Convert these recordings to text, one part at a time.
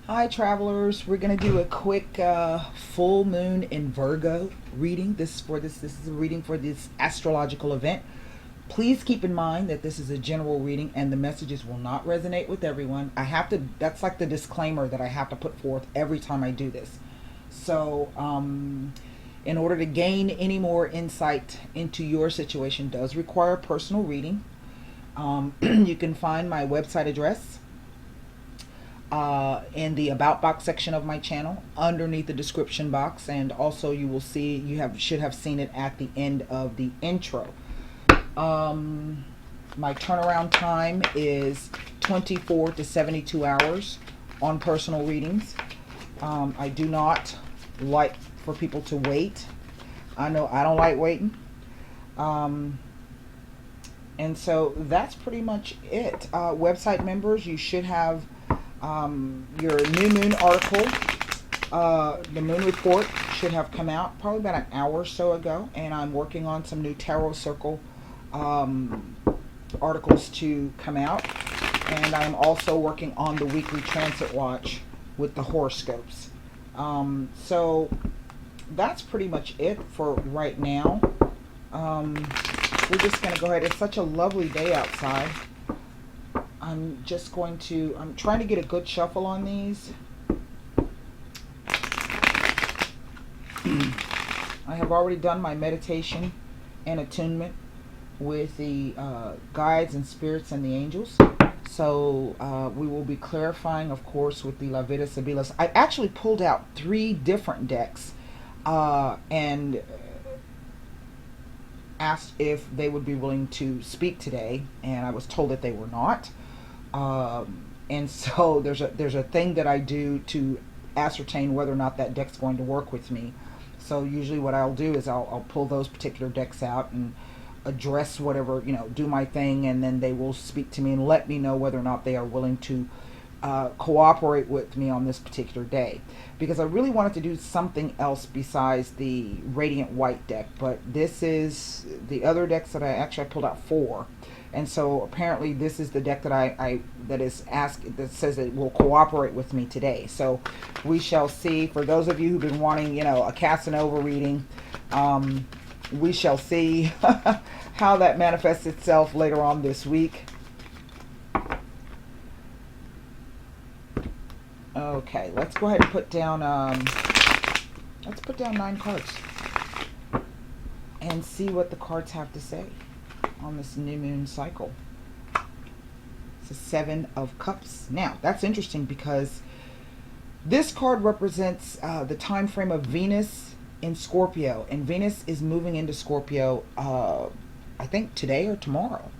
Hi travelers, we're going to do a quick full moon in Virgo reading. This is a reading for this astrological event. Please keep in mind that this is a general reading and the messages will not resonate with everyone. That's like the disclaimer that I have to put forth every time I do this. So, in order to gain any more insight into your situation does require personal reading. You can find my website address in the about box section of my channel underneath the description box, and also you will see should have seen it at the end of the intro. My turnaround time is 24 to 72 hours on personal readings. I do not like for people to wait. I know I don't like waiting. And so that's pretty much it. Website members, you should have your new moon article. The moon report should have come out probably about an hour or so ago, and I'm working on some new tarot circle articles to come out, and I'm also working on the weekly transit watch with the horoscopes. So that's pretty much it for right now. We're just going to go ahead. It's such a lovely day outside. I'm trying to get a good shuffle on these. I have already done my meditation and attunement with the guides and spirits and the angels. So we will be clarifying, of course, with the La Vida Sibilas. I actually pulled out 3 different decks and asked if they would be willing to speak today, and I was told that they were not. And so there's a thing that I do to ascertain whether or not that deck's going to work with me. So usually what I'll do is I'll pull those particular decks out and address whatever, do my thing, and then they will speak to me and let me know whether or not they are willing to cooperate with me on this particular day, because I really wanted to do something else besides the Radiant White deck. But this is the other decks that I pulled out 4, and so apparently this is the deck that that says it will cooperate with me today. So we shall see. For those of you who've been wanting, a Casanova reading, we shall see how that manifests itself later on this week. Okay, let's go ahead and put down 9 cards and see what the cards have to say on this new moon cycle. It's a 7 of Cups. Now, that's interesting because this card represents the time frame of Venus in Scorpio, and Venus is moving into Scorpio I think today or tomorrow,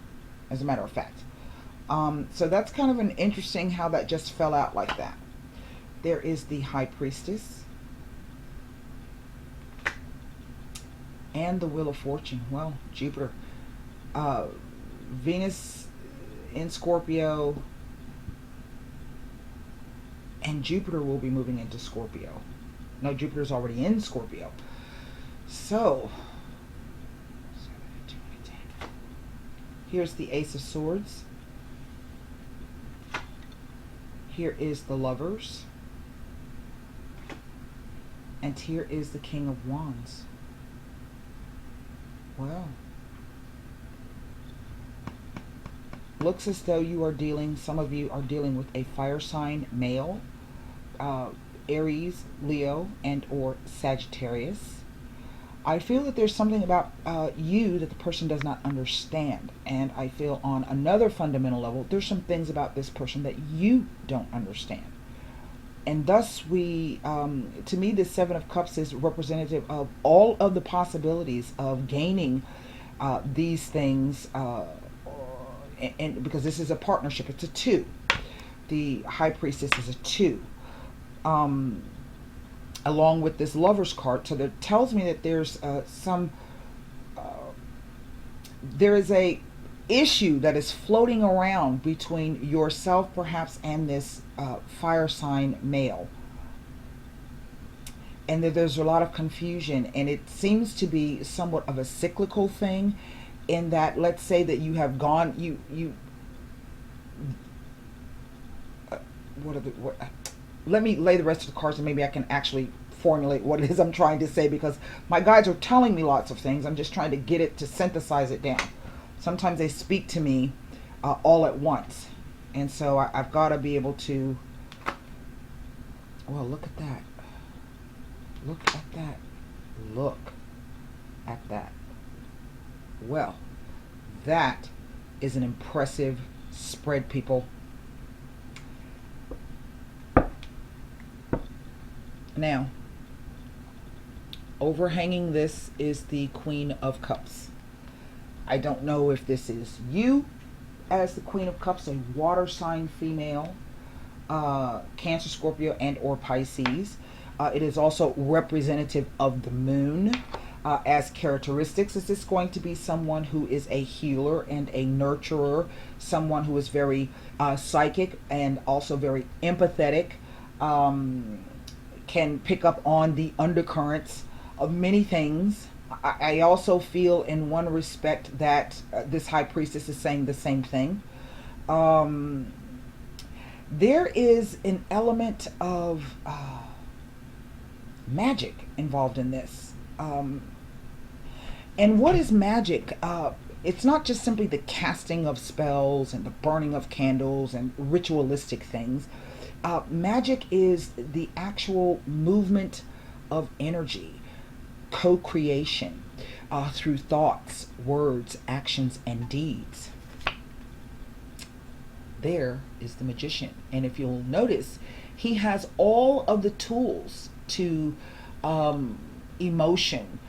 as a matter of fact. So that's kind of an interesting how that just fell out like that. There is the High Priestess and the Wheel of Fortune. Well, Jupiter, Venus in Scorpio, and Jupiter will be moving into Scorpio. No, Jupiter's already in Scorpio. So here's the Ace of Swords. Here is the Lovers. And here is the King of Wands. Well, looks as though some of you are dealing with a fire sign male, Aries, Leo, and or Sagittarius. I feel that there's something about you that the person does not understand. And I feel on another fundamental level, there's some things about this person that you don't understand. And thus to me, this 7 of Cups is representative of all of the possibilities of gaining these things. And because this is a partnership, it's a 2. The High Priestess is a 2. Along with this Lover's card. So that tells me that there's there is a issue that is floating around between yourself perhaps and this fire sign male, and that there's a lot of confusion, and it seems to be somewhat of a cyclical thing, in that, let's say that you have gone, let me lay the rest of the cards and maybe I can actually formulate what it is I'm trying to say, because my guides are telling me lots of things. I'm just trying to get it to synthesize it down. Sometimes they speak to me all at once. And so I've got to be able to, well, look at that. Look at that. Look at that. Well, that is an impressive spread, people. Now, overhanging this is the Queen of Cups. I don't know if this is you as the Queen of Cups, a water sign female, Cancer, Scorpio, and or Pisces. It is also representative of the moon. As characteristics, is this going to be someone who is a healer and a nurturer, someone who is very psychic and also very empathetic, can pick up on the undercurrents of many things. I also feel in one respect that this high priestess is saying the same thing. There is an element of magic involved in this. And what is magic? It's not just simply the casting of spells and the burning of candles and ritualistic things. Magic is the actual movement of energy, co-creation through thoughts, words, actions, and deeds. There is the magician. And if you'll notice, he has all of the tools to emotion.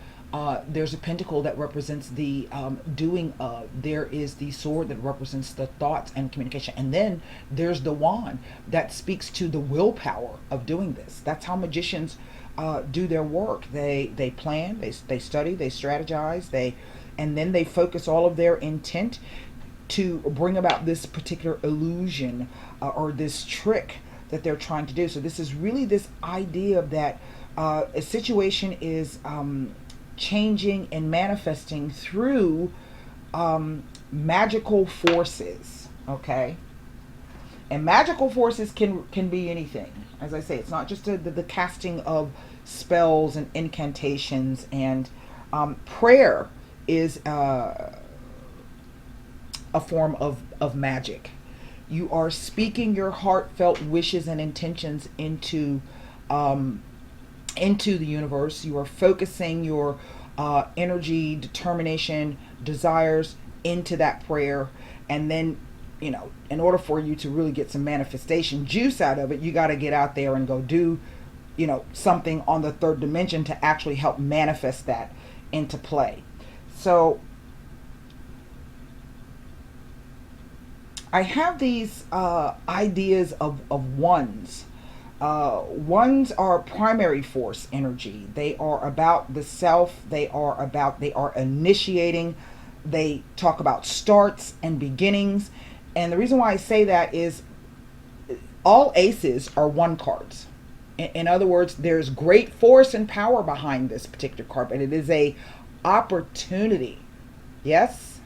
There's a pentacle that represents the doing of. There is the sword that represents the thoughts and communication. And then there's the wand that speaks to the willpower of doing this. That's how magicians do their work. They plan, they study, they strategize, and then they focus all of their intent to bring about this particular illusion or this trick that they're trying to do. So this is really this idea that a situation is changing and manifesting through magical forces, okay? And magical forces can be anything. As I say, it's not just the casting of spells and incantations, and prayer is a form of magic. You are speaking your heartfelt wishes and intentions into the universe. You are focusing your energy, determination, desires into that prayer. And then, you know, in order for you to really get some manifestation juice out of it, you got to get out there and go do, you know, something on the third dimension to actually help manifest that into play. So I have these ideas of ones. Ones are primary force energy. They are about the self. They are initiating. They talk about starts and beginnings. And the reason why I say that is all aces are one cards. In other words, there's great force and power behind this particular card, but it is a opportunity. Yes,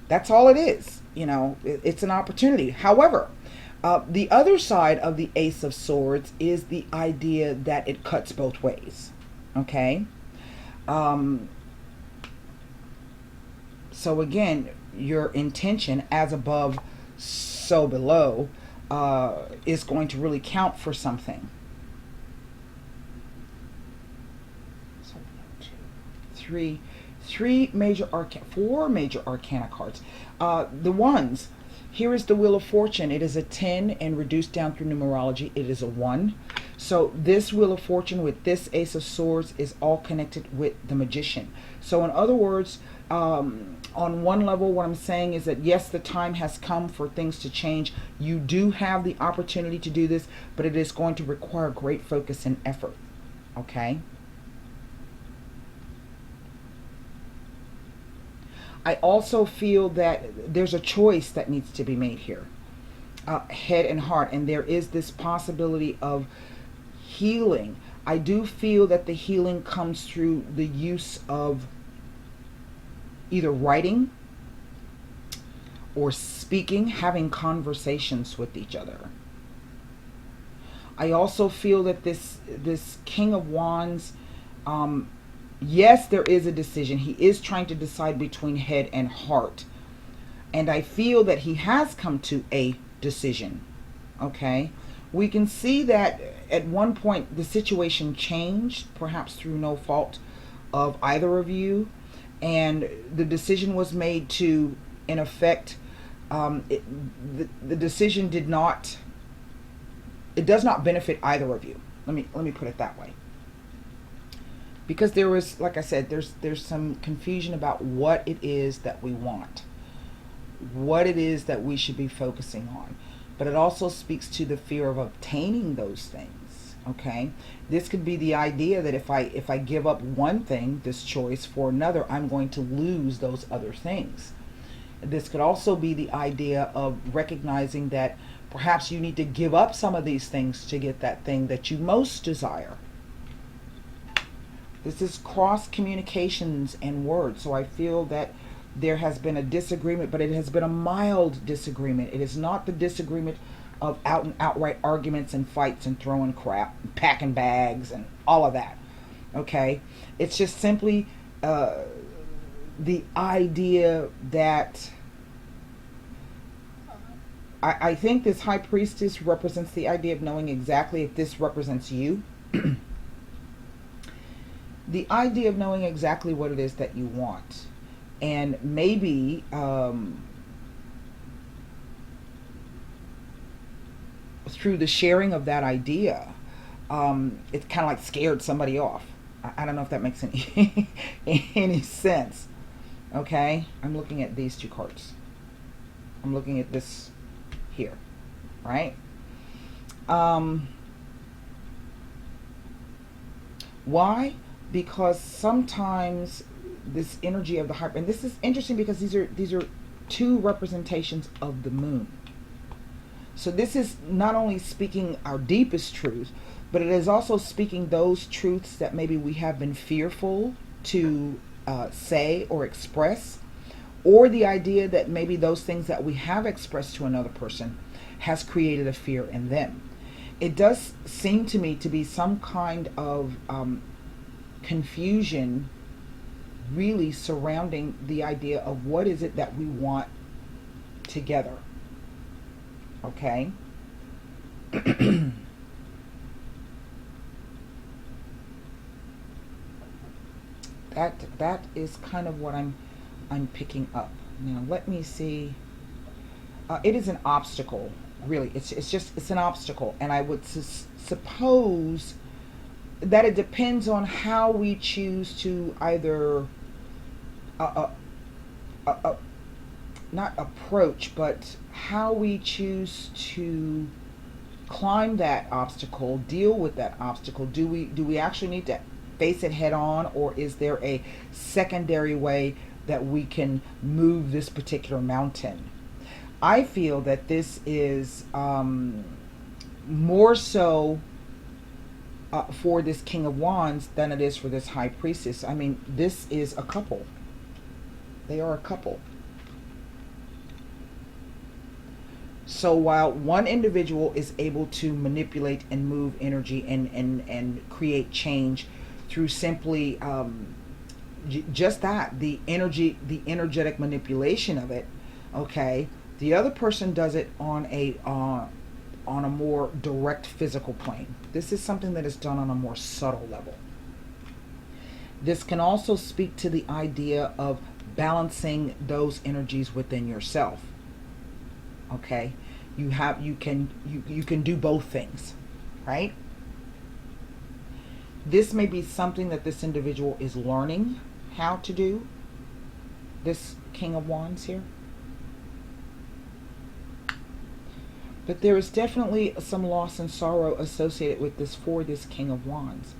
that's all it is. You know, it's an opportunity. However, the other side of the Ace of Swords is the idea that it cuts both ways. Okay. So again, your intention, as above, so below, is going to really count for something. So, 1, 2, 3 major arcana, 4 major arcana cards. The ones, here is the Wheel of Fortune. It is a 10 and reduced down through numerology. It is a 1. So this Wheel of Fortune with this Ace of Swords is all connected with the Magician. So in other words, on one level, what I'm saying is that yes, the time has come for things to change. You do have the opportunity to do this, but it is going to require great focus and effort. Okay? I also feel that there's a choice that needs to be made here, head and heart, and there is this possibility of healing. I do feel that the healing comes through the use of either writing or speaking, having conversations with each other. I also feel that this King of Wands, yes, there is a decision. He is trying to decide between head and heart. And I feel that he has come to a decision. Okay? We can see that at one point the situation changed, perhaps through no fault of either of you. And the decision was made to, in effect, the decision did not, it does not benefit either of you. Let me put it that way. Because there was, like I said, there's some confusion about what it is that we want, what it is that we should be focusing on. But it also speaks to the fear of obtaining those things. Okay, this could be the idea that if I give up one thing, this choice, for another, I'm going to lose those other things. This could also be the idea of recognizing that perhaps you need to give up some of these things to get that thing that you most desire. This is cross communications and words. So I feel that there has been a disagreement, but it has been a mild disagreement. It is not the disagreement of out and outright arguments and fights and throwing crap, and packing bags and all of that. Okay? It's just simply the idea that I think this High Priestess represents the idea of knowing exactly, if this represents you, the idea of knowing exactly what it is that you want. And maybe through the sharing of that idea, it kind of like scared somebody off. I don't know if that makes any any sense. Okay, I'm looking at these two cards. I'm looking at this here, right? Why? Because sometimes this energy of the heart, and this is interesting because these are two representations of the moon. So this is not only speaking our deepest truth, but it is also speaking those truths that maybe we have been fearful to say or express, or the idea that maybe those things that we have expressed to another person has created a fear in them. It does seem to me to be some kind of confusion really surrounding the idea of what is it that we want together. Okay? that is kind of what I'm picking up. Now let me see. It is an obstacle, really. It's an obstacle, and I would suppose that it depends on how we choose to either not approach, but how we choose to climb that obstacle, deal with that obstacle. Do we actually need to face it head on, or is there a secondary way that we can move this particular mountain? I feel that this is more so for this King of Wands than it is for this High Priestess. I mean, this is a couple. They are a couple. So while one individual is able to manipulate and move energy and create change through simply just that, the energetic manipulation of it, okay, the other person does it on a more direct physical plane. This is something that is done on a more subtle level. This can also speak to the idea of balancing those energies within yourself. Okay, you can do both things, right? This may be something that this individual is learning how to do, this King of Wands here. But there is definitely some loss and sorrow associated with this for this King of Wands.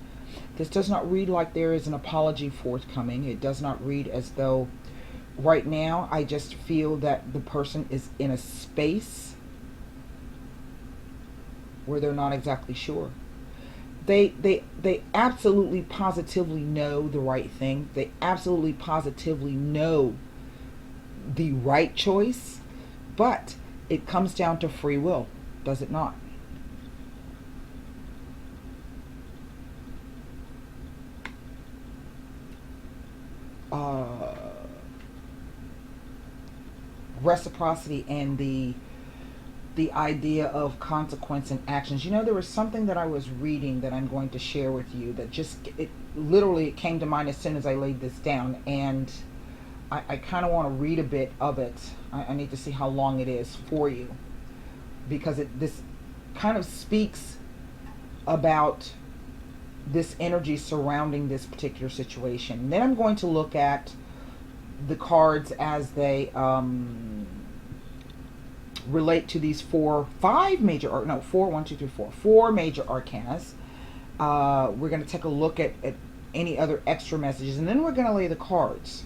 This does not read like there is an apology forthcoming. It does not read as though right now, I just feel that the person is in a space where they're not exactly sure. They absolutely positively know the right thing. They absolutely positively know the right choice, but it comes down to free will, does it not? uh, reciprocity and the idea of consequence and actions. You know, there was something that I was reading that I'm going to share with you that just, it literally came to mind as soon as I laid this down. And I kind of want to read a bit of it. I need to see how long it is for you, because this kind of speaks about this energy surrounding this particular situation. And then I'm going to look at the cards as they relate to these four major arcanas. We're going to take a look at any other extra messages, and then we're going to lay the cards.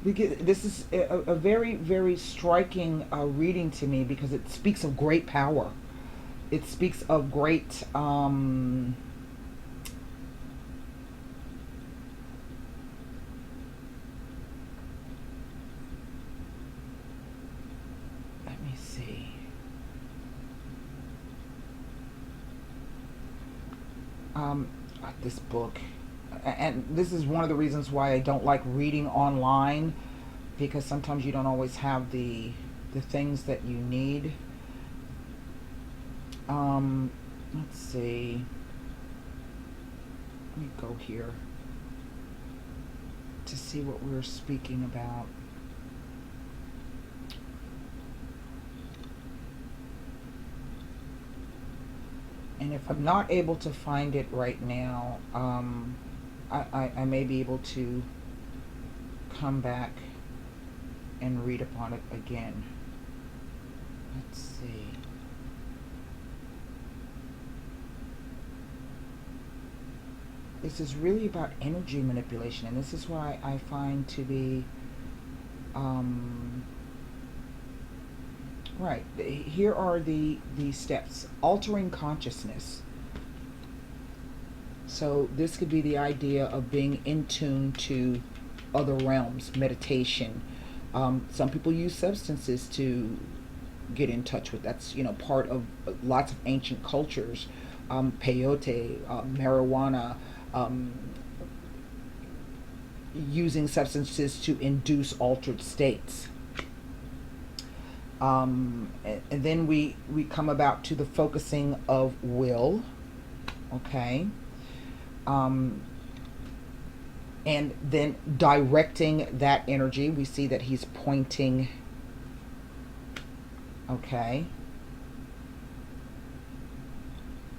Because this is a very, very striking reading to me, because it speaks of great power. It speaks of great let me see. This book, and this is one of the reasons why I don't like reading online, because sometimes you don't always have the things that you need. Let's see. Let me go here to see what we're speaking about. And if I'm not able to find it right now, I may be able to come back and read upon it again. Let's see. This is really about energy manipulation, and this is why I find to be right. Here are the steps. Altering consciousness. So this could be the idea of being in tune to other realms, meditation. Some people use substances to get in touch with. That's, you know, part of lots of ancient cultures. Peyote, marijuana, using substances to induce altered states. And then we come about to the focusing of will. Okay. And then directing that energy. We see that he's pointing. Okay.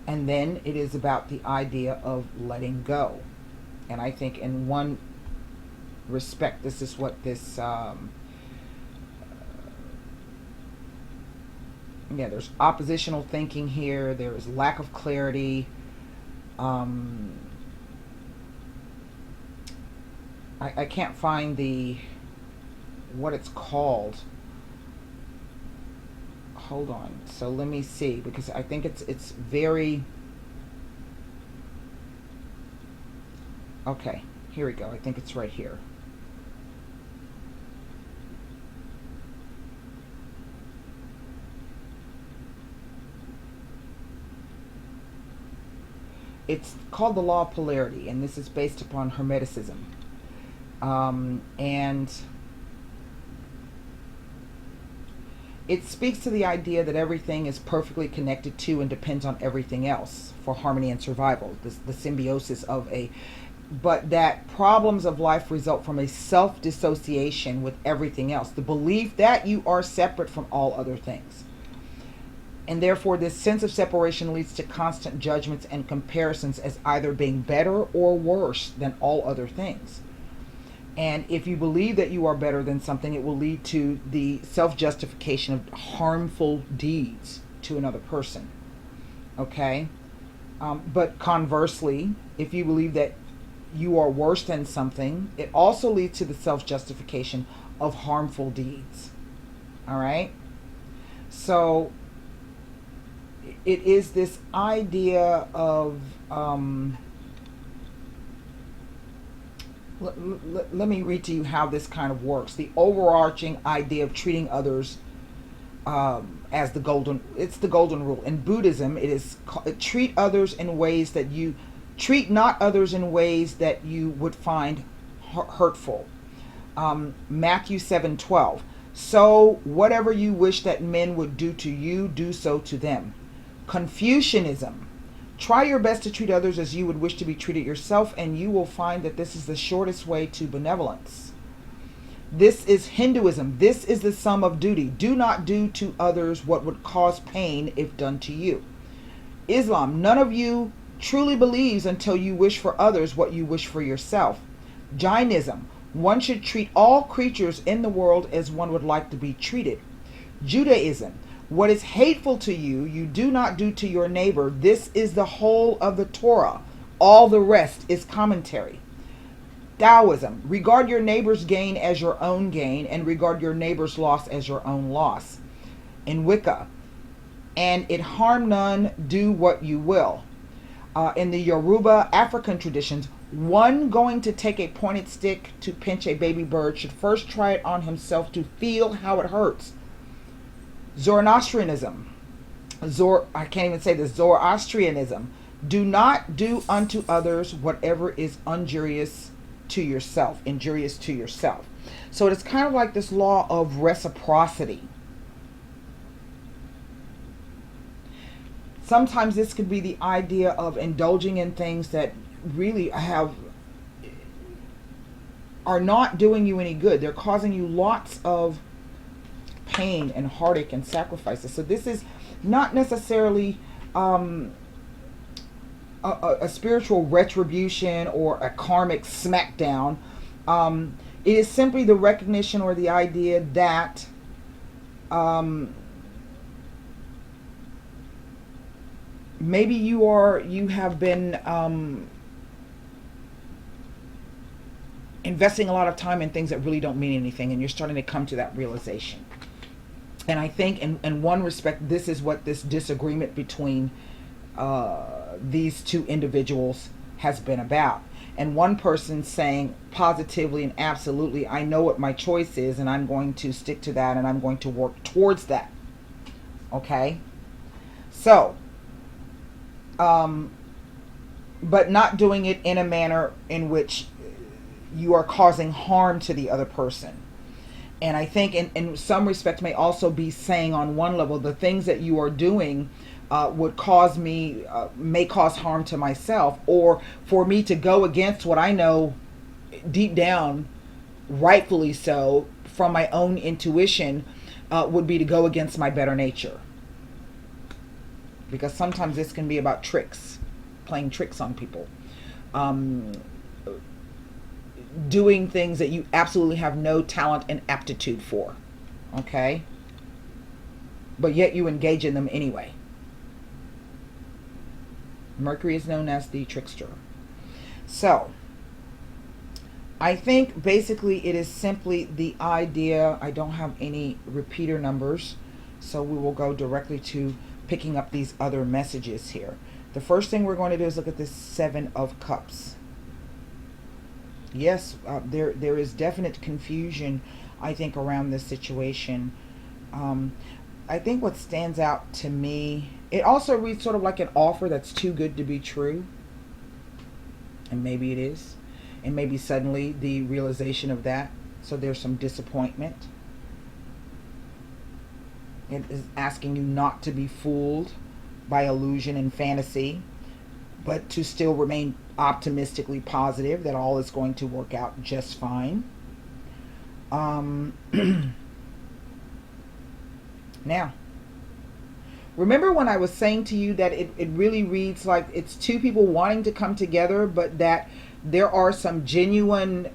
And then it is about the idea of letting go. And I think in one respect, this is what this, there's oppositional thinking here. There is lack of clarity. I can't find what it's called. Hold on. So let me see, because I think it's very, okay, here we go. I think it's right here. It's called the law of polarity, and this is based upon Hermeticism. And it speaks to the idea that everything is perfectly connected to and depends on everything else for harmony and survival. The symbiosis of but that problems of life result from a self-dissociation with everything else. The belief that you are separate from all other things. And therefore, this sense of separation leads to constant judgments and comparisons as either being better or worse than all other things. And if you believe that you are better than something, it will lead to the self-justification of harmful deeds to another person. Okay? But conversely, if you believe that you are worse than something, it also leads to the self-justification of harmful deeds. All right? So it is this idea of let me read to you how this kind of works. The overarching idea of treating others as it's the golden rule. In Buddhism, it is treat others in ways that you treat not others in ways that you would find hurtful. Matthew 7:12. So whatever you wish that men would do to you, do so to them. Confucianism. Try your best to treat others as you would wish to be treated yourself, and you will find that this is the shortest way to benevolence. This is Hinduism. This is the sum of duty. Do not do to others what would cause pain if done to you. Islam. None of you truly believes until you wish for others what you wish for yourself. Jainism. One should treat all creatures in the world as one would like to be treated. Judaism. What is hateful to you, you do not do to your neighbor. This is the whole of the Torah. All the rest is commentary. Taoism. Regard your neighbor's gain as your own gain, and regard your neighbor's loss as your own loss. In Wicca. And it harm none, do what you will. In the Yoruba African traditions, one going to take a pointed stick to pinch a baby bird should first try it on himself to feel how it hurts. Zoroastrianism. I can't even say this. Zoroastrianism. Do not do unto others whatever is injurious to yourself. So it's kind of like this law of reciprocity. Sometimes this could be the idea of indulging in things that really are not doing you any good. They're causing you lots of pain and heartache and sacrifices. So this is not necessarily a spiritual retribution or a karmic smackdown. It is simply the recognition or the idea that maybe you have been investing a lot of time in things that really don't mean anything, and you're starting to come to that realization. And I think in one respect, this is what this disagreement between these two individuals has been about. And one person saying positively and absolutely, I know what my choice is, and I'm going to stick to that, and I'm going to work towards that. Okay? So, but not doing it in a manner in which you are causing harm to the other person. And I think in some respect may also be saying on one level, the things that you are doing may cause harm to myself, or for me to go against what I know deep down, rightfully so, from my own intuition, would be to go against my better nature. Because sometimes this can be about tricks, playing tricks on people. Doing things that you absolutely have no talent and aptitude for. Okay? But yet you engage in them anyway. Mercury is known as the trickster. So, I think basically it is simply the idea. I don't have any repeater numbers, so we will go directly to picking up these other messages here. The first thing we're going to do is look at this Seven of Cups. Yes, there is definite confusion, I think, around this situation. I think what stands out to me, it also reads sort of like an offer that's too good to be true. And maybe it is. And maybe suddenly the realization of that. So there's some disappointment. It is asking you not to be fooled by illusion and fantasy, but to still remain optimistically positive that all is going to work out just fine. Now, remember when I was saying to you that it really reads like it's two people wanting to come together, but that there are some genuine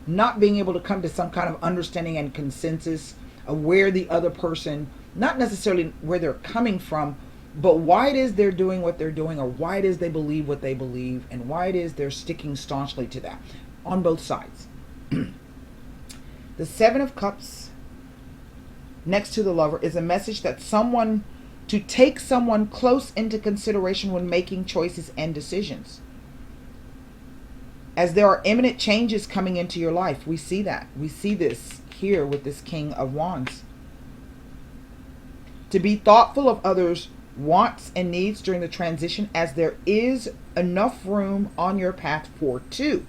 not being able to come to some kind of understanding and consensus of where the other person, not necessarily where they're coming from, but why it is they're doing what they're doing, or why it is they believe what they believe, and why it is they're sticking staunchly to that on both sides. The Seven of Cups next to the Lover is a message that to take someone close into consideration when making choices and decisions. As there are imminent changes coming into your life. We see that. We see this here with this King of Wands. To be thoughtful of others' wants and needs during the transition, as there is enough room on your path for two.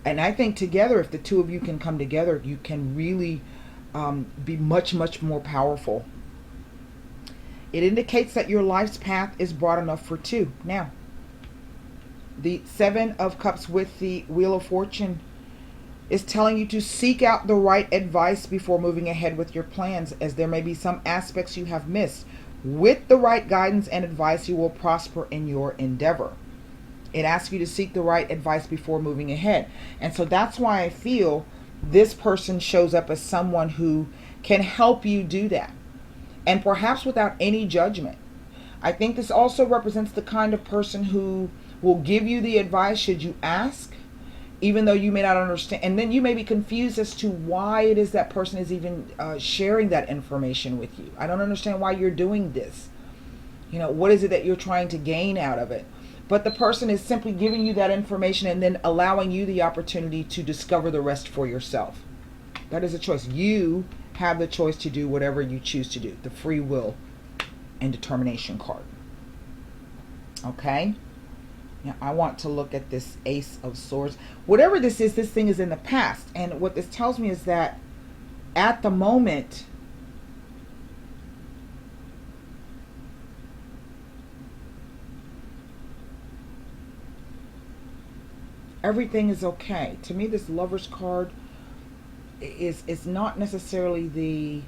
And I think together, if the two of you can come together, you can really be much, much more powerful. It indicates that your life's path is broad enough for two. Now, the Seven of Cups with the Wheel of Fortune is telling you to seek out the right advice before moving ahead with your plans, as there may be some aspects you have missed. With the right guidance and advice, you will prosper in your endeavor. It asks you to seek the right advice before moving ahead. And so that's why I feel this person shows up as someone who can help you do that. And perhaps without any judgment. I think this also represents the kind of person who will give you the advice should you ask, even though you may not understand. And then you may be confused as to why it is that person is even sharing that information with you. I don't understand why you're doing this. You know, what is it that you're trying to gain out of it? But the person is simply giving you that information and then allowing you the opportunity to discover the rest for yourself. That is a choice. You have the choice to do whatever you choose to do. The free will and determination card. Okay? Now I want to look at this Ace of Swords. Whatever this is, this thing is in the past. And what this tells me is that at the moment, everything is okay. To me, this Lover's card is not necessarily the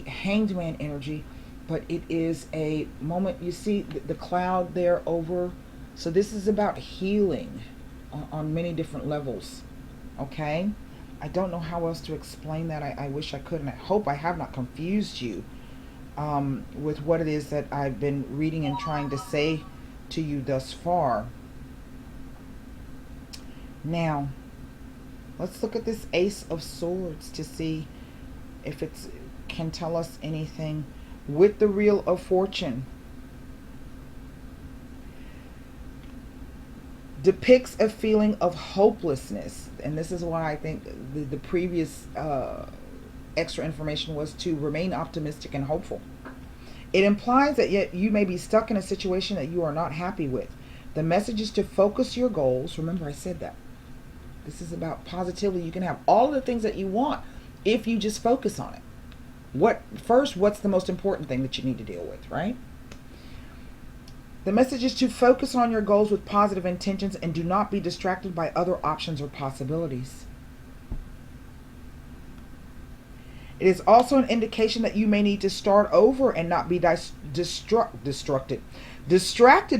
Hanged Man energy, but it is a moment. You see the cloud there over. So this is about healing on many different levels. Okay, I don't know how else to explain that. I wish I could, and I hope I have not confused you with what it is that I've been reading and trying to say to you thus far. Now, let's look at this Ace of Swords to see if it can tell us anything. With the Wheel of Fortune, depicts a feeling of hopelessness. And this is why I think the previous extra information was to remain optimistic and hopeful. It implies that yet you may be stuck in a situation that you are not happy with. The message is to focus your goals. Remember, I said that. This is about positivity. You can have all of the things that you want if you just focus on it. What's the most important thing that you need to deal with, right? The message is to focus on your goals with positive intentions and do not be distracted by other options or possibilities. It is also an indication that you may need to start over and not be distracted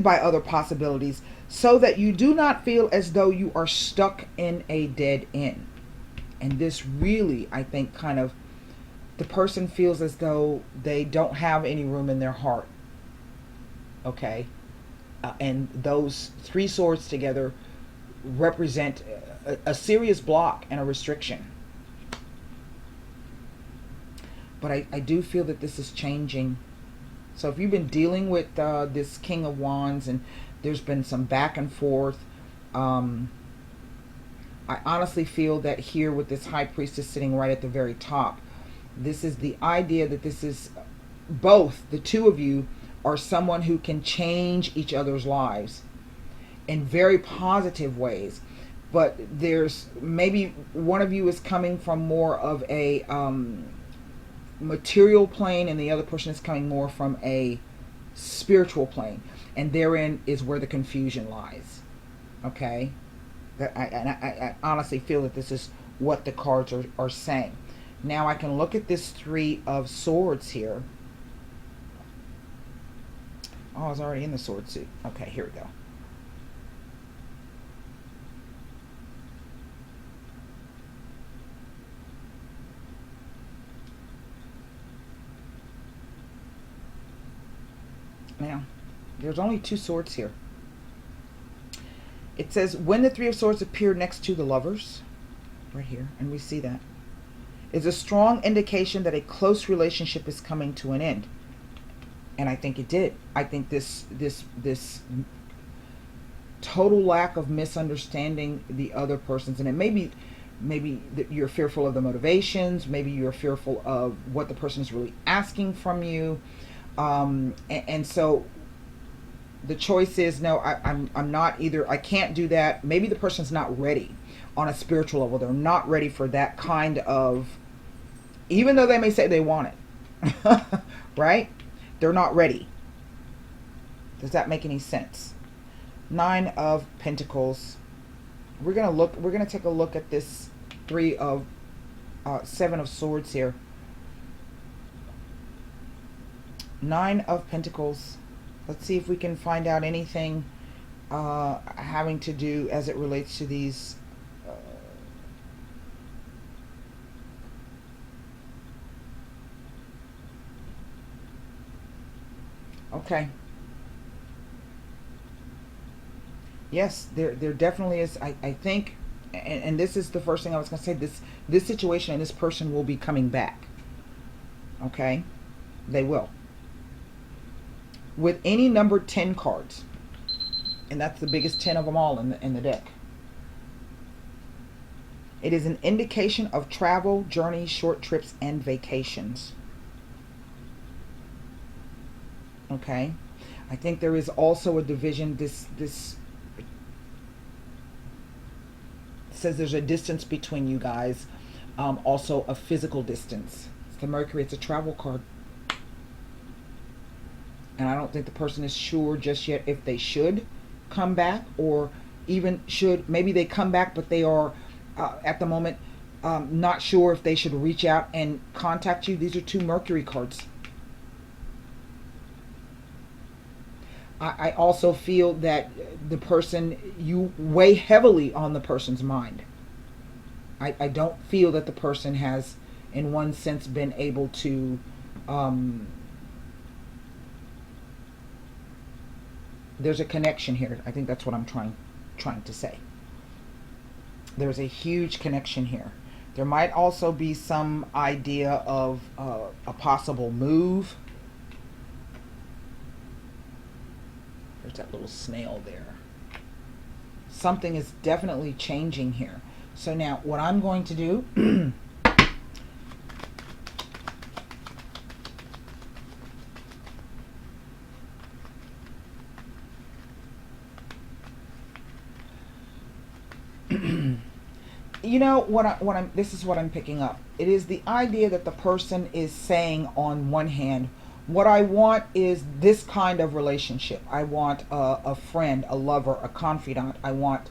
by other possibilities, so that you do not feel as though you are stuck in a dead end. And this really, I think, kind of, the person feels as though they don't have any room in their heart. Okay? And those three swords together represent a serious block and a restriction. But I do feel that this is changing. So if you've been dealing with this King of Wands and there's been some back and forth, I honestly feel that here with this High Priestess sitting right at the very top, this is the idea that this is both, the two of you are someone who can change each other's lives in very positive ways. But there's maybe one of you is coming from more of a material plane and the other person is coming more from a spiritual plane. And therein is where the confusion lies. Okay? I honestly feel that this is what the cards are saying. Now I can look at this Three of Swords here. Oh, I was already in the sword suit. Okay, here we go. Now, there's only two swords here. It says, when the Three of Swords appear next to the Lovers, right here, and we see that, is a strong indication that a close relationship is coming to an end. And I think it did. I think this total lack of misunderstanding the other person's, and it may be Maybe you're fearful of the motivations. Maybe you're fearful of what the person is really asking from you. And so the choice is no, I'm not either. I can't do that. Maybe the person's not ready on a spiritual level. They're not ready for that kind of, even though they may say they want it, right? They're not ready. Does that make any sense? 9 of Pentacles. We're gonna take a look at this 7 of Swords here. 9 of Pentacles. Let's see if we can find out anything having to do as it relates to these. Okay. Yes, there definitely is. I think, and this is the first thing I was going to say, this situation and this person will be coming back. Okay? They will. With any number 10 cards, and that's the biggest 10 of them all in the deck, it is an indication of travel, journeys, short trips, and vacations. Okay? I think there is also a division. This says there's a distance between you guys, also a physical distance. It's the Mercury. It's a travel card, and I don't think the person is sure just yet if they should come back, or even should, maybe they come back, but they are at the moment not sure if they should reach out and contact you. These are 2 Mercury cards. I also feel that the person, you weigh heavily on the person's mind. I don't feel that the person has, in one sense, been able to there's a connection here. I think that's what I'm trying to say. There's a huge connection here. There might also be some idea of a possible move. There's that little snail there. Something is definitely changing here. So now what I'm going to do, you know what this is what I'm picking up. It is the idea that the person is saying, on one hand, what I want is this kind of relationship. I want a friend, a lover, a confidant. I want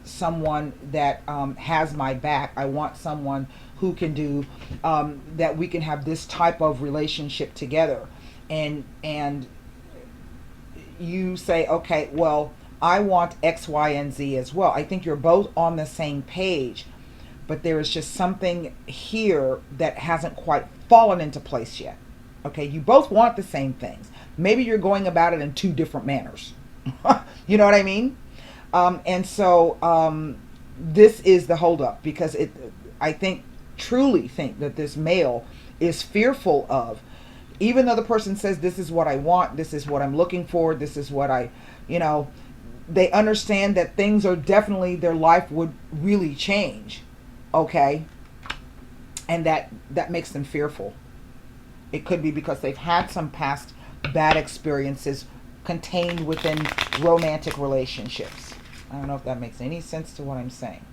someone that has my back. I want someone who can do that. We can have this type of relationship together. And you say, okay, well, I want X, Y, and Z as well. I think you're both on the same page, but there is just something here that hasn't quite fallen into place yet. Okay, you both want the same things. Maybe you're going about it in 2 different manners. You know what I mean? And so this is the holdup, because I truly think that this male is fearful of, even though the person says, this is what I want, this is what I'm looking for, this is what they understand that things are definitely, their life would really change. Okay? And that makes them fearful. It could be because they've had some past bad experiences contained within romantic relationships. I don't know if that makes any sense to what I'm saying.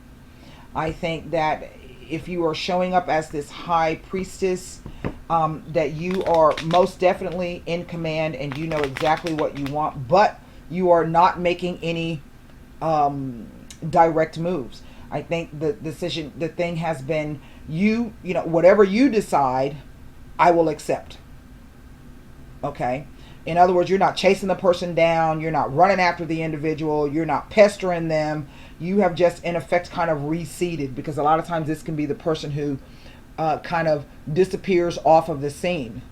I think that if you are showing up as this high priestess, that you are most definitely in command and you know exactly what you want, but you are not making any direct moves. I think the thing has been, you know, whatever you decide, I will accept. Okay? In other words, you're not chasing the person down. You're not running after the individual. You're not pestering them. You have just, in effect, kind of receded, because a lot of times this can be the person who kind of disappears off of the scene.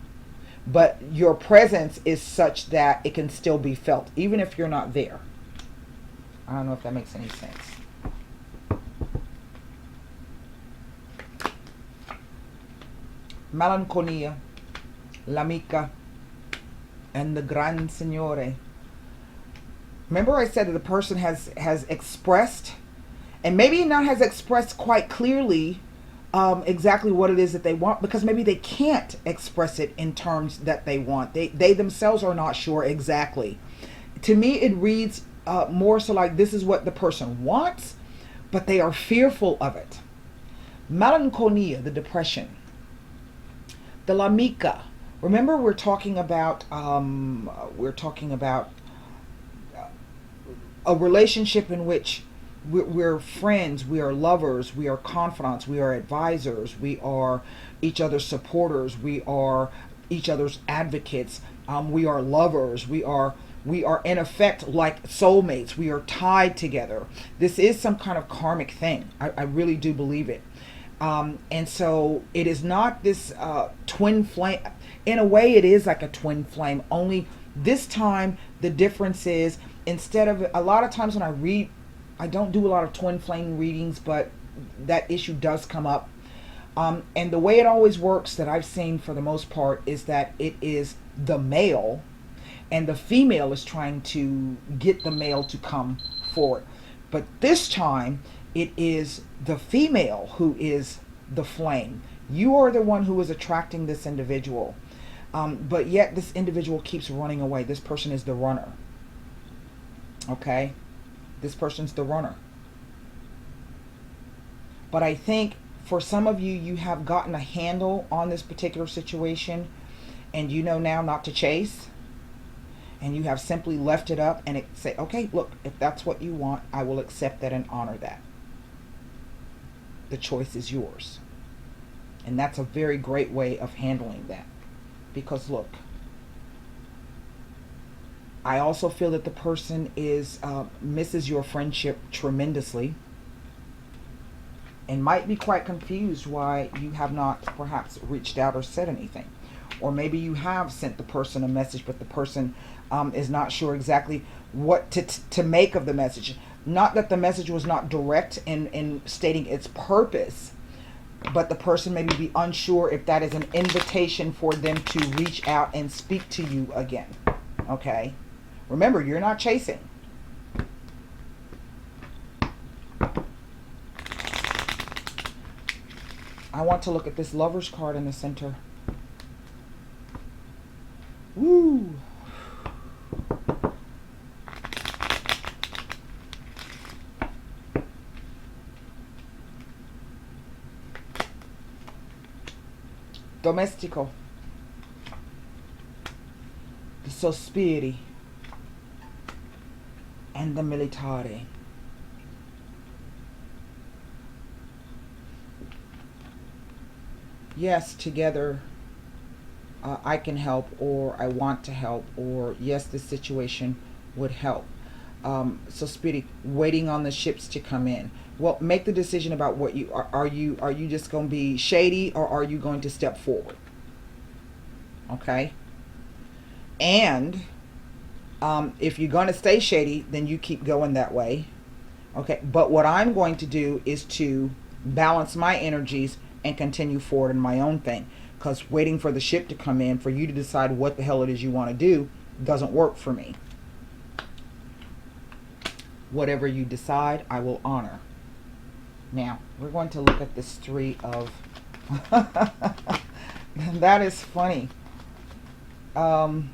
But your presence is such that it can still be felt, even if you're not there. I don't know if that makes any sense. Melancholia, l'amica, and the Gran Signore. Remember I said that the person has expressed And maybe not has expressed quite clearly exactly what it is that they want, because maybe they can't express it in terms that they want. They themselves are not sure exactly. To me, it reads more so like this is what the person wants, but they are fearful of it. Melancholia, the depression. The lamika. Remember, we're talking about a relationship in which we're friends, we are lovers, we are confidants, we are advisors, we are each other's supporters, we are each other's advocates, we are lovers, we are in effect like soulmates, we are tied together. This is some kind of karmic thing. I really do believe it. And so it is not this twin flame. In a way, it is like a twin flame, only this time the difference is, instead of, a lot of times when I read, I don't do a lot of twin flame readings, but that issue does come up. And the way it always works that I've seen for the most part is that it is the male and the female is trying to get the male to come forward. But this time it is the female who is the flame. You are the one who is attracting this individual. But yet this individual keeps running away. This person is the runner. Okay? This person's the runner. But I think for some of you, you have gotten a handle on this particular situation and you know now not to chase. And you have simply left it up and say, okay, look, if that's what you want, I will accept that and honor that. The choice is yours. And that's a very great way of handling that. Because look, I also feel that the person is misses your friendship tremendously and might be quite confused why you have not perhaps reached out or said anything. Or maybe you have sent the person a message, but the person is not sure exactly what to make of the message. Not that the message was not direct in stating its purpose, but the person may be unsure if that is an invitation for them to reach out and speak to you again. Okay? Remember, you're not chasing. I want to look at this Lover's card in the center. Woo! Domestico. The Sospiri. And the Militare. Yes, together I can help, or I want to help, or yes, this situation would help. Sospiri, waiting on the ships to come in. Well, make the decision about what you are. Are you just going to be shady, or are you going to step forward? Okay. And if you're going to stay shady, then you keep going that way. Okay. But what I'm going to do is to balance my energies and continue forward in my own thing. Because waiting for the ship to come in for you to decide what the hell it is you want to do doesn't work for me. Whatever you decide, I will honor. Now, we're going to look at this three of... That is funny. And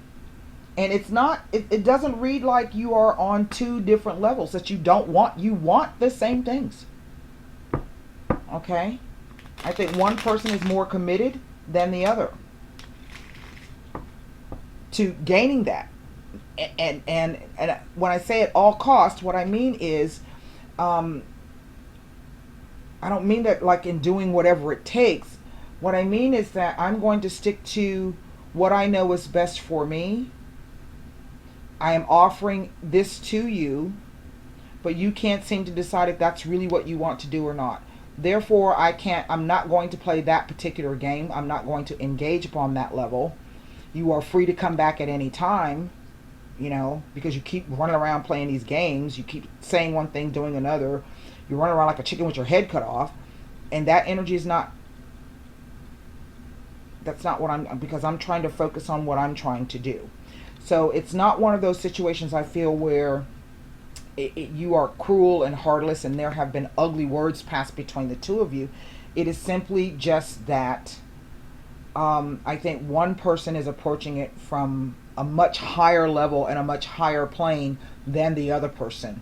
it's not... It doesn't read like you are on two different levels that you don't want. You want the same things. Okay? I think one person is more committed than the other to gaining that. And when I say at all costs, what I mean is... I don't mean that like in doing whatever it takes. What I mean is that I'm going to stick to what I know is best for me. I am offering this to you, but you can't seem to decide if that's really what you want to do or not. Therefore, I'm not going to play that particular game. I'm not going to engage upon that level. You are free to come back at any time, you know, because you keep running around playing these games. You keep saying one thing, doing another. You run around like a chicken with your head cut off. And that energy is not... That's not what because I'm trying to focus on what I'm trying to do. So it's not one of those situations I feel where you are cruel and heartless and there have been ugly words passed between the two of you. It is simply just that I think one person is approaching it from a much higher level and a much higher plane than the other person.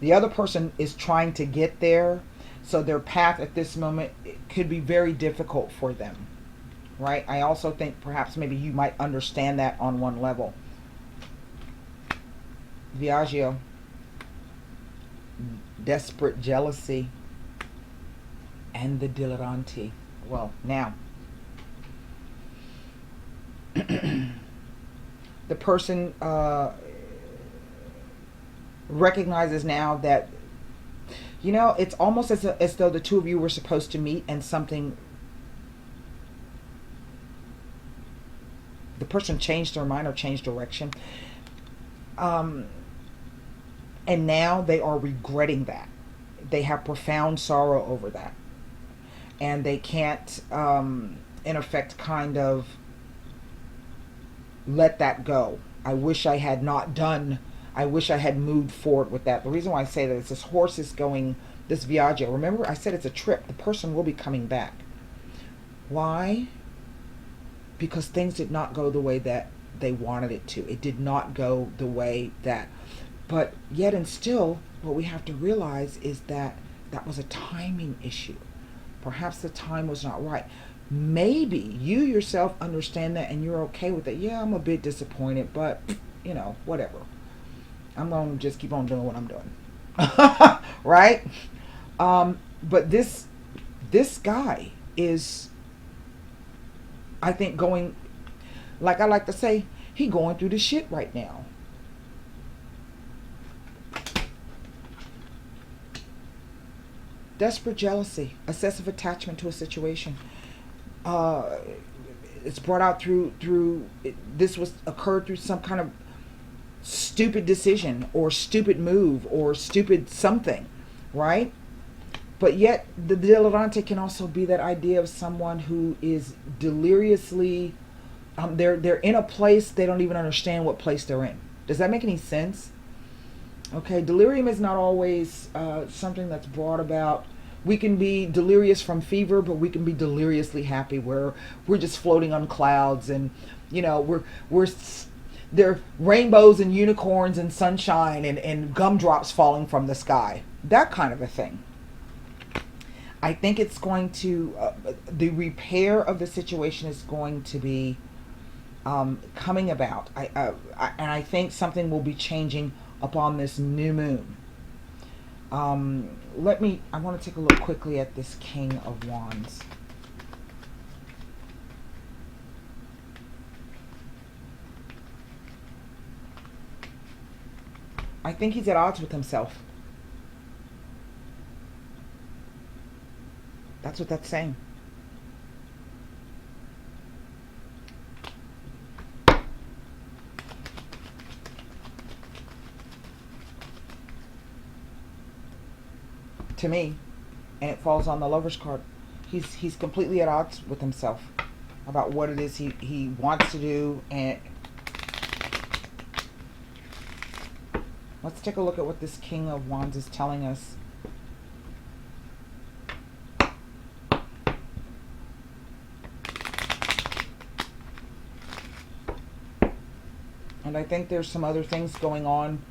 The other person is trying to get there, so their path at this moment could be very difficult for them, right? I also think perhaps maybe you might understand that on one level. Viaggio, desperate jealousy, and the dilettante. Well, now, the person recognizes now that, you know, it's almost as though the two of you were supposed to meet and something, the person changed their mind or changed direction. And now they are regretting that. They have profound sorrow over that. And they can't, in effect, kind of let that go. I wish I had not done, I wish I had moved forward with that. The reason why I say that is this horse is going, this Viaggio, remember I said it's a trip. The person will be coming back. Why? Because things did not go the way that they wanted it to. It did not go the way that, but yet and still, what we have to realize is that that was a timing issue. Perhaps the time was not right. Maybe you yourself understand that and you're okay with it. Yeah, I'm a bit disappointed, but you know, whatever. I'm going to just keep on doing what I'm doing. Right? But this guy is, I think, going, like I like to say, he going through the shit right now. Desperate jealousy, excessive attachment to a situation. It's brought out through this was occurred through some kind of stupid decision or stupid move or stupid something, right? But yet the dilettante can also be that idea of someone who is deliriously, they're in a place they don't even understand what place they're in. Does that make any sense? Okay, delirium is not always something that's brought about. We can be delirious from fever, but we can be deliriously happy where we're just floating on clouds and, you know, there are rainbows and unicorns and sunshine and gumdrops falling from the sky. That kind of a thing. I think it's going to, the repair of the situation is going to be coming about. And I think something will be changing upon this new moon. I want to take a look quickly at this King of Wands. I think he's at odds with himself. That's what that's saying. To me, and it falls on the Lover's card. He's completely at odds with himself about what it is he wants to do. And let's take a look at what this King of Wands is telling us. And I think there's some other things going on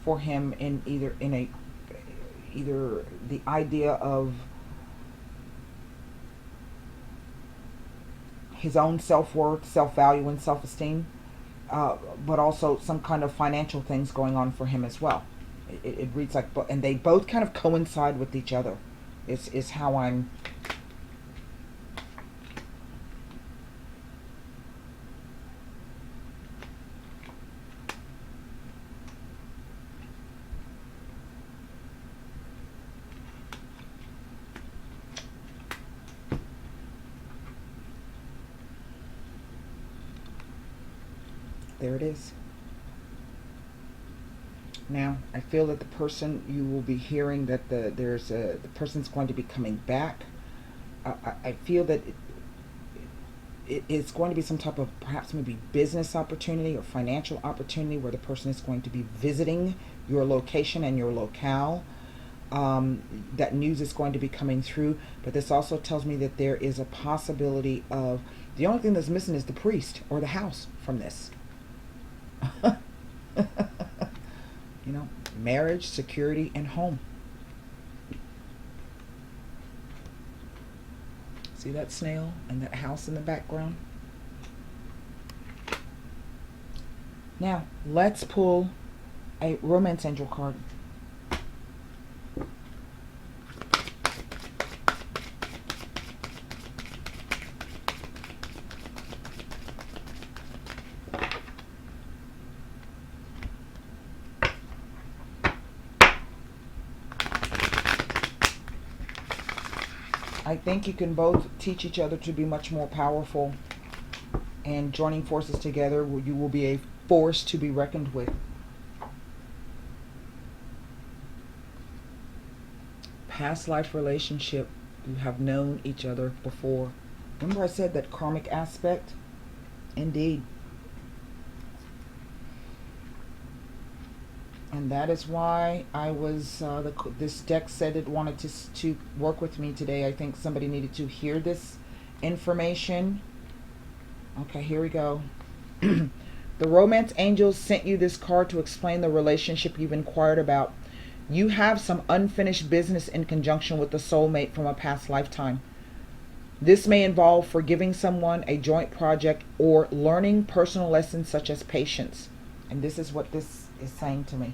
for him in either the idea of his own self-worth, self-value, and self-esteem, but also some kind of financial things going on for him as well. It reads like, and they both kind of coincide with each other. Is how I'm. There it is. Now, I feel that the person you will be hearing that the person's going to be coming back. I feel that it's going to be some type of perhaps maybe business opportunity or financial opportunity where the person is going to be visiting your location and your locale. That news is going to be coming through, but this also tells me that there is a possibility of, the only thing that's missing is the priest or the house from this. You know, marriage, security, and home. See that snail and that house in the background? Now, let's pull a romance angel card. I think you can both teach each other to be much more powerful, and joining forces together, you will be a force to be reckoned with. Past life relationship, you have known each other before. Remember I said that karmic aspect? Indeed. And that is why I was, this deck said it wanted to work with me today. I think somebody needed to hear this information. Okay, here we go. The romance angels sent you this card to explain the relationship you've inquired about. You have some unfinished business in conjunction with the soulmate from a past lifetime. This may involve forgiving someone, a joint project, or learning personal lessons such as patience. And this is what this is saying to me.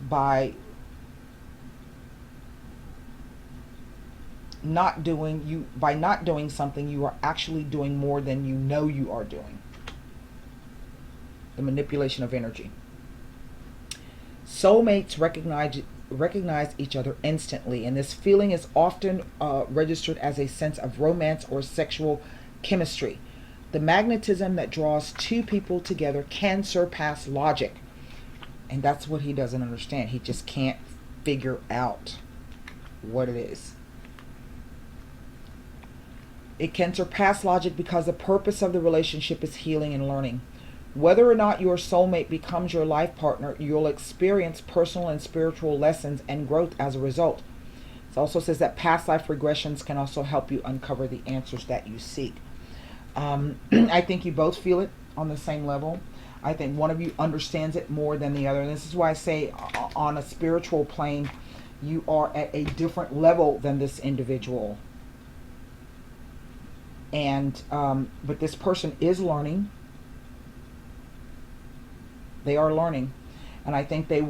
By not doing something, you are actually doing more than you know you are doing. The manipulation of energy. Soulmates recognize each other instantly, and this feeling is often registered as a sense of romance or sexual chemistry. The magnetism that draws two people together can surpass logic. And that's what he doesn't understand. He just can't figure out what it is. It can surpass logic because the purpose of the relationship is healing and learning. Whether or not your soulmate becomes your life partner, you'll experience personal and spiritual lessons and growth as a result. It also says that past life regressions can also help you uncover the answers that you seek. I think you both feel it on the same level. I think one of you understands it more than the other. And this is why I say on a spiritual plane, you are at a different level than this individual. And but this person is learning. They are learning. And I think they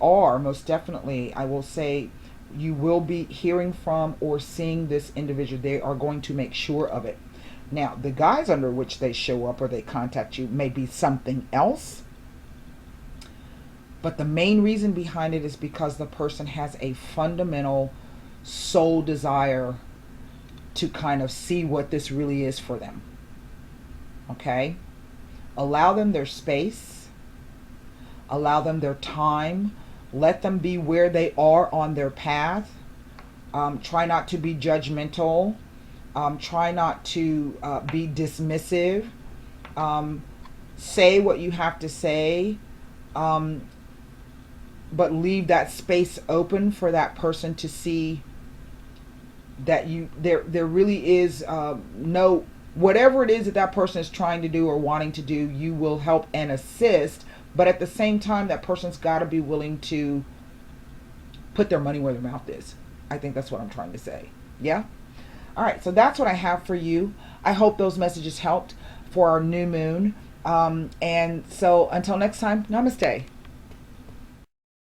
are most definitely, I will say, you will be hearing from or seeing this individual. They are going to make sure of it. Now, the guise under which they show up or they contact you may be something else. But the main reason behind it is because the person has a fundamental soul desire to kind of see what this really is for them. Okay? Allow them their space. Allow them their time. Let them be where they are on their path. Try not to be judgmental. Try not to be dismissive. Say what you have to say, but leave that space open for that person to see that there really is no, whatever it is that that person is trying to do or wanting to do, you will help and assist. But at the same time, that person's got to be willing to put their money where their mouth is. I think that's what I'm trying to say. Yeah. All right, so that's what I have for you. I hope those messages helped for our new moon. And so until next time, namaste.